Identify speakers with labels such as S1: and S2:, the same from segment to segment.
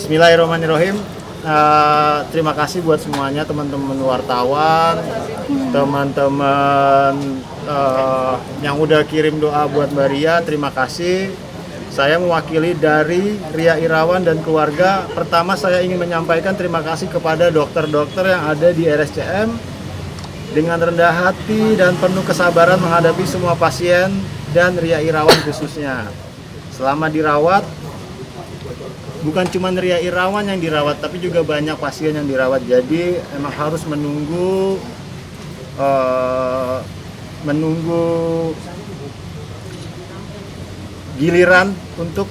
S1: Bismillahirrahmanirrahim. Terima kasih buat semuanya, teman-teman wartawan, teman-teman yang udah kirim doa buat Mbak Ria. Terima kasih. Saya mewakili dari Ria Irawan dan keluarga. Pertama, saya ingin menyampaikan terima kasih kepada dokter-dokter yang ada di RSCM dengan rendah hati dan penuh kesabaran menghadapi semua pasien dan Ria Irawan khususnya. Selama dirawat, bukan cuma Ria Irawan yang dirawat, tapi juga banyak pasien yang dirawat. Jadi emang harus menunggu giliran untuk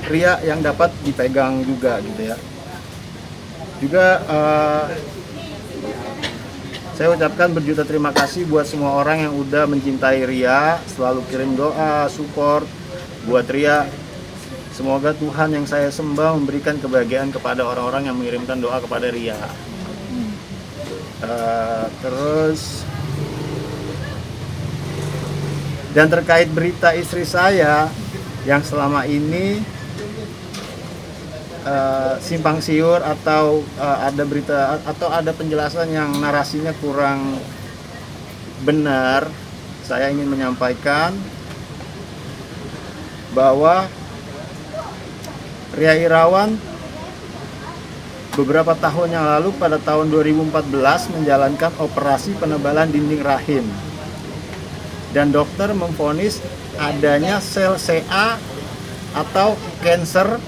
S1: Ria yang dapat dipegang juga gitu ya. Juga saya ucapkan berjuta terima kasih buat semua orang yang udah mencintai Ria, selalu kirim doa, support buat Ria. Semoga Tuhan yang saya sembah memberikan kebahagiaan kepada orang-orang yang mengirimkan doa kepada Ria. Terus, dan terkait berita istri saya yang selama ini simpang siur atau ada berita atau ada penjelasan yang narasinya kurang benar, saya ingin menyampaikan bahwa Ria Irawan beberapa tahun yang lalu pada tahun 2014 menjalankan operasi penebalan dinding rahim, dan dokter memvonis adanya sel CA atau kanker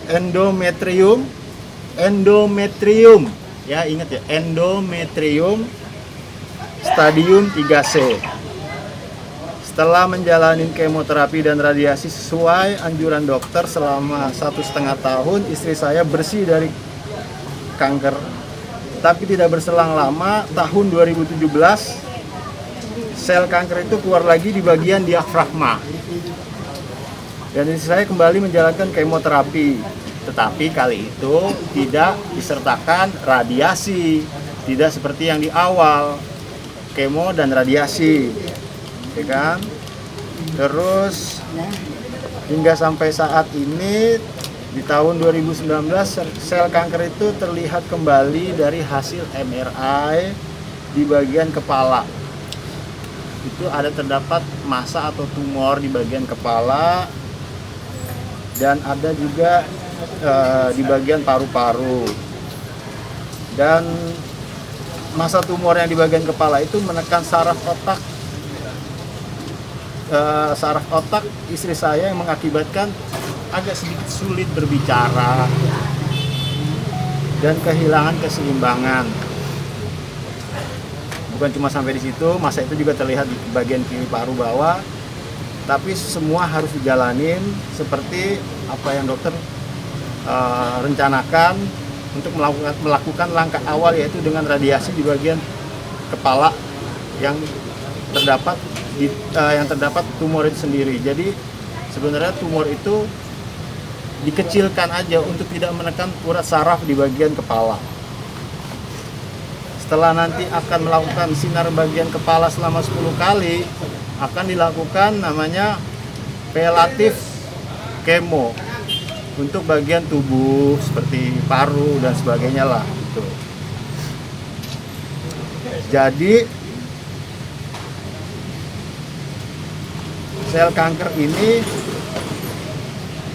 S1: endometrium ya, ingat ya, endometrium stadium 3C. Setelah menjalani kemoterapi dan radiasi sesuai anjuran dokter selama 1,5 tahun, istri saya bersih dari kanker. Tapi tidak berselang lama, tahun 2017 sel kanker itu keluar lagi di bagian diafragma. Dan istri saya kembali menjalankan kemoterapi, tetapi kali itu tidak disertakan radiasi, tidak seperti yang di awal, kemo dan radiasi, ya kan? Terus hingga sampai saat ini di tahun 2019 sel kanker itu terlihat kembali dari hasil MRI di bagian kepala. Itu ada terdapat massa atau tumor di bagian kepala, dan ada juga di bagian paru-paru. Dan massa tumor yang di bagian kepala itu menekan saraf otak istri saya, yang mengakibatkan agak sedikit sulit berbicara dan kehilangan keseimbangan. Bukan cuma sampai di situ, massa itu juga terlihat di bagian kiri paru bawah. Tapi semua harus dijalanin seperti apa yang dokter rencanakan untuk melakukan langkah awal, yaitu dengan radiasi di bagian kepala yang terdapat tumor itu sendiri. Jadi sebenarnya tumor itu dikecilkan aja untuk tidak menekan urat saraf di bagian kepala. Setelah nanti akan melakukan sinar bagian kepala selama 10 kali, akan dilakukan namanya paliatif kemo untuk bagian tubuh seperti paru dan sebagainya lah gitu. Jadi sel kanker ini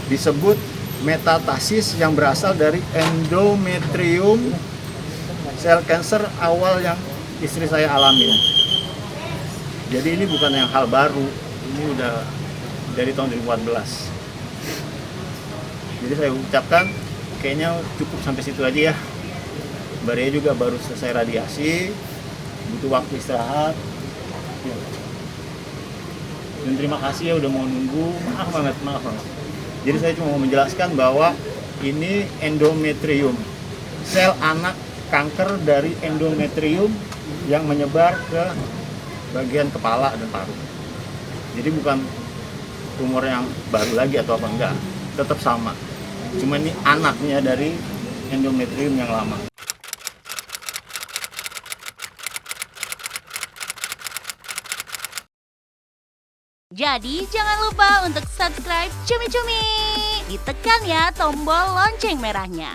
S1: disebut metatasis yang berasal dari endometrium, sel kanker awal yang istri saya alami. Jadi ini bukan yang hal baru, ini udah dari tahun 2014. Jadi saya ucapkan kayaknya cukup sampai situ aja ya. Mbak Ria juga baru selesai radiasi, butuh waktu istirahat. Dan terima kasih ya udah mau nunggu, maaf banget. Jadi saya cuma mau menjelaskan bahwa ini endometrium, sel anak kanker dari endometrium yang menyebar ke bagian kepala dan paru. Jadi bukan tumor yang baru lagi atau apa, enggak, tetap sama. Cuma ini anaknya dari endometrium yang lama.
S2: Jadi jangan lupa untuk subscribe Cumi Cumi. Ditekan ya tombol lonceng merahnya.